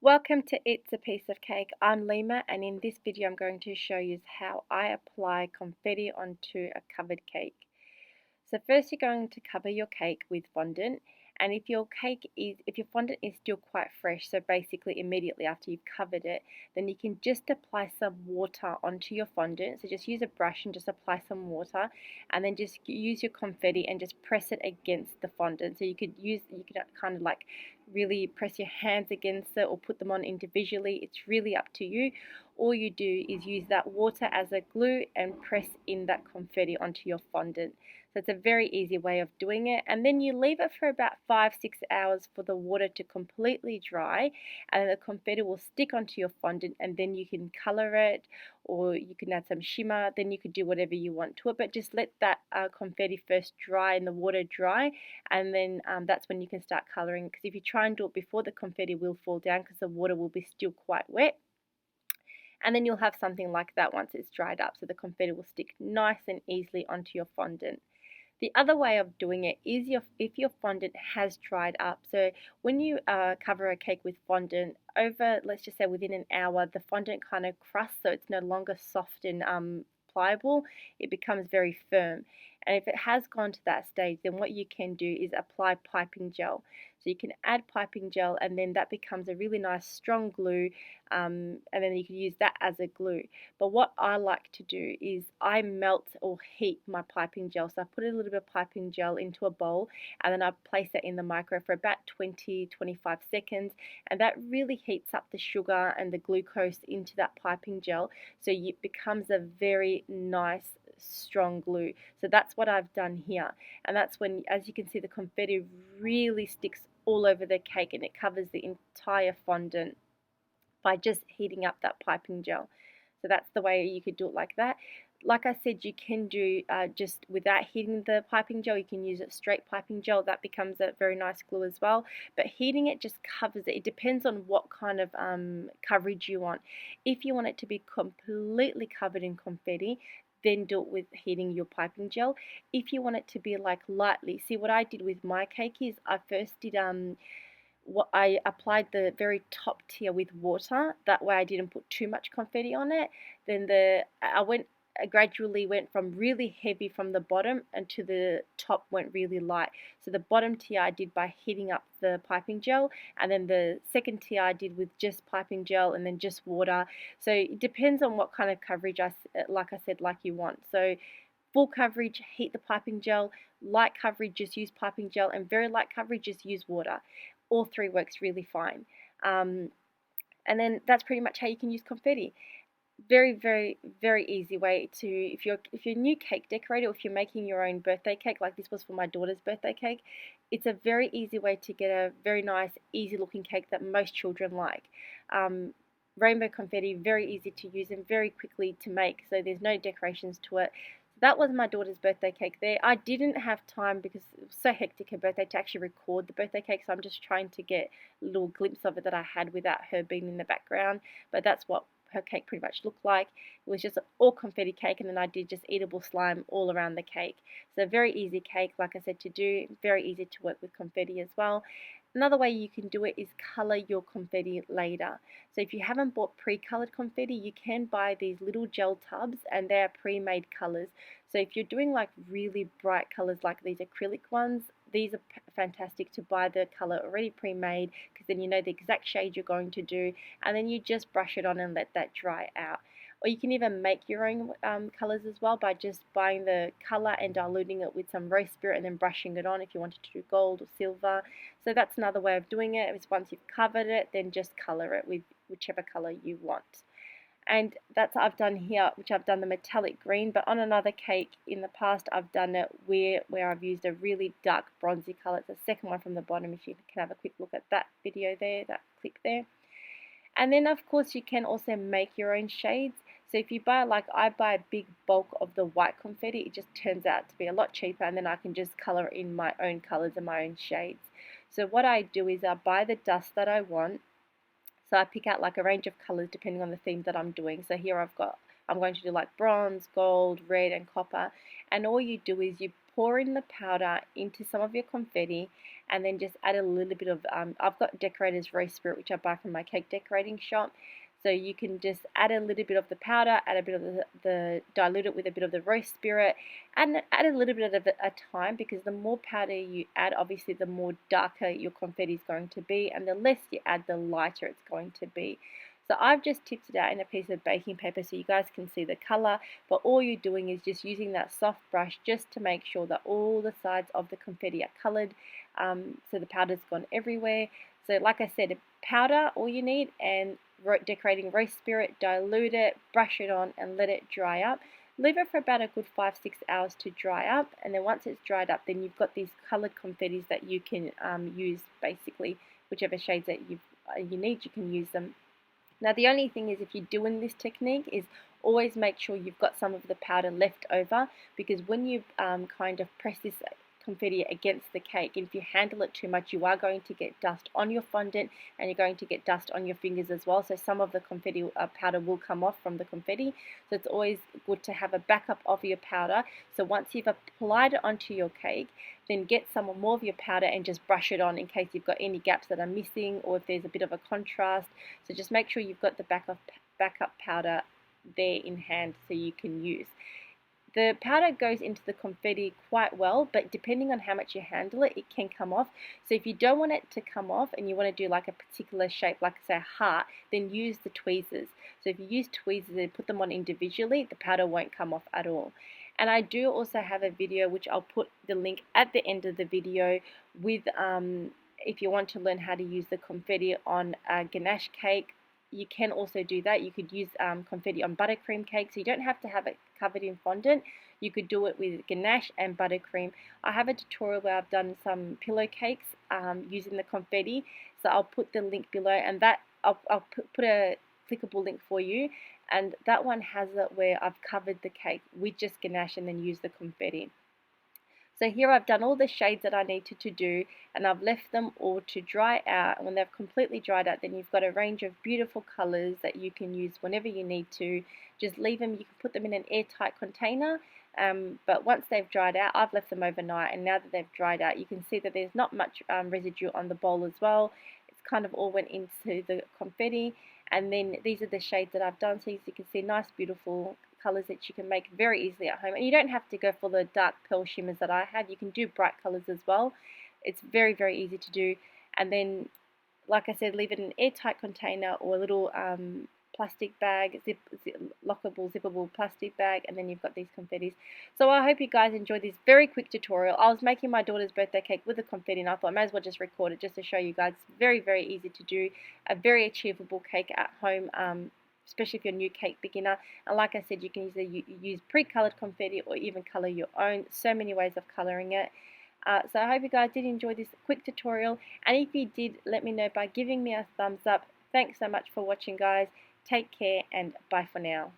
Welcome to It's a Piece of Cake. I'm Lima, and in this video I'm going to show you how I apply confetti onto a covered cake. So first you're going to cover your cake with fondant, and if your fondant is still quite fresh, so basically immediately after you've covered it, then you can just apply some water onto your fondant. So just use a brush and just apply some water, and then just use your confetti and just press it against the fondant. So you could kind of like really press your hands against it or put them on individually. It's really up to you. All you do is use that water as a glue and press in that confetti onto your fondant. So it's a very easy way of doing it, and then you leave it for about 5-6 hours for the water to completely dry, and the confetti will stick onto your fondant, and then you can color it or you can add some shimmer. Then you could do whatever you want to it, but just let that confetti first dry and the water dry, and then that's when you can start coloring, because if you try and do it before, the confetti will fall down because the water will be still quite wet. And then you'll have something like that once it's dried up, so the confetti will stick nice and easily onto your fondant. The other way of doing it is if your fondant has dried up. So when you cover a cake with fondant, over, let's just say within an hour, the fondant kind of crusts, so it's no longer soft and pliable. It becomes very firm. And if it has gone to that stage, then what you can do is apply piping gel. So you can add piping gel, and then that becomes a really nice strong glue, and then you can use that as a glue. But what I like to do is I melt or heat my piping gel. So I put a little bit of piping gel into a bowl, and then I place it in the micro for about 20-25 seconds, and that really heats up the sugar and the glucose into that piping gel, so it becomes a very nice strong glue. So that's what I've done here, and that's when, as you can see, the confetti really sticks all over the cake, and it covers the entire fondant by just heating up that piping gel. So that's the way you could do it like that. Like I said, you can do just without heating the piping gel. You can use it straight piping gel. That becomes a very nice glue as well. But heating it just covers it. It depends on what kind of coverage you want. If you want it to be completely covered in confetti, then do it with heating your piping gel. If you want it to be like lightly, see what I did with my cake is I first did what I applied the very top tier with water. That way I didn't put too much confetti on it. Then I gradually went from really heavy from the bottom and to the top went really light. So the bottom tier I did by heating up the piping gel, and then the second tier I did with just piping gel and then just water. So it depends on what kind of coverage like I said, like you want. So full coverage, heat the piping gel. Light coverage, just use piping gel. And very light coverage, just use water. All three works really fine. And then that's pretty much how you can use confetti. Very, very, very easy way to, if you're a new cake decorator, or if you're making your own birthday cake, like this was for my daughter's birthday cake, it's a very easy way to get a very nice, easy looking cake that most children like. Rainbow confetti, very easy to use and very quickly to make, so there's no decorations to it. That was my daughter's birthday cake there. I didn't have time because it was so hectic, her birthday, to actually record the birthday cake, so I'm just trying to get a little glimpse of it that I had without her being in the background. But that's what her cake pretty much looked like. It was just an all confetti cake, and then I did just eatable slime all around the cake. So very easy cake, like I said, to do. Very easy to work with confetti as well. Another way you can do it is color your confetti later. So if you haven't bought pre-colored confetti, you can buy these little gel tubs, and they are pre-made colors. So if you're doing like really bright colors like these acrylic ones, these are fantastic to buy the color already pre-made, because then you know the exact shade you're going to do, and then you just brush it on and let that dry out. Or you can even make your own colors as well by just buying the color and diluting it with some rose spirit and then brushing it on if you wanted to do gold or silver. So that's another way of doing it. Is once you've covered it, then just color it with whichever color you want. And that's what I've done here, which I've done the metallic green, but on another cake in the past I've done it where I've used a really dark bronzy color. It's the second one from the bottom, if you can have a quick look at that video there, that clip there. And then of course you can also make your own shades. So if you buy, like I buy a big bulk of the white confetti, it just turns out to be a lot cheaper, and then I can just color in my own colors and my own shades. So what I do is I buy the dust that I want. So I pick out like a range of colors depending on the theme that I'm doing. So here I'm going to do like bronze, gold, red and copper. And all you do is you pour in the powder into some of your confetti, and then just add a little bit of, I've got Decorator's Rose Spirit, which I buy from my cake decorating shop. So you can just add a little bit of the powder, add a bit of dilute it with a bit of the rose spirit, and add a little bit at a time, because the more powder you add, obviously the more darker your confetti is going to be, and the less you add, the lighter it's going to be. So I've just tipped it out in a piece of baking paper so you guys can see the color, but all you're doing is just using that soft brush just to make sure that all the sides of the confetti are colored, so the powder's gone everywhere. So like I said, powder, all you need, and decorating rose spirit, dilute it, brush it on, and let it dry up. Leave it for about a good 5-6 hours to dry up, and then once it's dried up, then you've got these colored confettis that you can use, basically whichever shades that you need, you can use them. Now the only thing is, if you're doing this technique, is always make sure you've got some of the powder left over, because when you kind of press this confetti against the cake, and if you handle it too much, you are going to get dust on your fondant, and you're going to get dust on your fingers as well. So some of the confetti powder will come off from the confetti, so it's always good to have a backup of your powder. So once you've applied it onto your cake, then get some more of your powder and just brush it on in case you've got any gaps that are missing, or if there's a bit of a contrast. So just make sure you've got the backup powder there in hand so you can use. The powder goes into the confetti quite well, but depending on how much you handle it, it can come off. So if you don't want it to come off and you want to do like a particular shape, like say a heart, then use the tweezers. So if you use tweezers and put them on individually, the powder won't come off at all. And I do also have a video, which I'll put the link at the end of the video, with if you want to learn how to use the confetti on a ganache cake. You can also do that. You could use confetti on buttercream cake, so you don't have to have it covered in fondant. You could do it with ganache and buttercream. I have a tutorial where I've done some pillow cakes using the confetti, so I'll put the link below, and that I'll put a clickable link for you, and that one has it where I've covered the cake with just ganache and then used the confetti. So here I've done all the shades that I needed to do, and I've left them all to dry out. And when they've completely dried out, then you've got a range of beautiful colors that you can use whenever you need to. Just leave them, you can put them in an airtight container, but once they've dried out, I've left them overnight, and now that they've dried out, you can see that there's not much residue on the bowl as well. It's kind of all went into the confetti. And then these are the shades that I've done, so as you can see, nice beautiful colors that you can make very easily at home. And you don't have to go for the dark pearl shimmers that I have. You can do bright colors as well. It's very, very easy to do. And then, like I said, leave it in an airtight container or a little plastic bag, lockable, zippable plastic bag, and then you've got these confettis. So I hope you guys enjoyed this very quick tutorial. I was making my daughter's birthday cake with a confetti, and I thought I may as well just record it just to show you guys. It's very, very easy to do, a very achievable cake at home, especially if you're a new cake beginner. And like I said, you can either use pre-colored confetti or even color your own. So many ways of coloring it. So I hope you guys did enjoy this quick tutorial, and if you did, let me know by giving me a thumbs up. Thanks so much for watching, guys. Take care, and bye for now.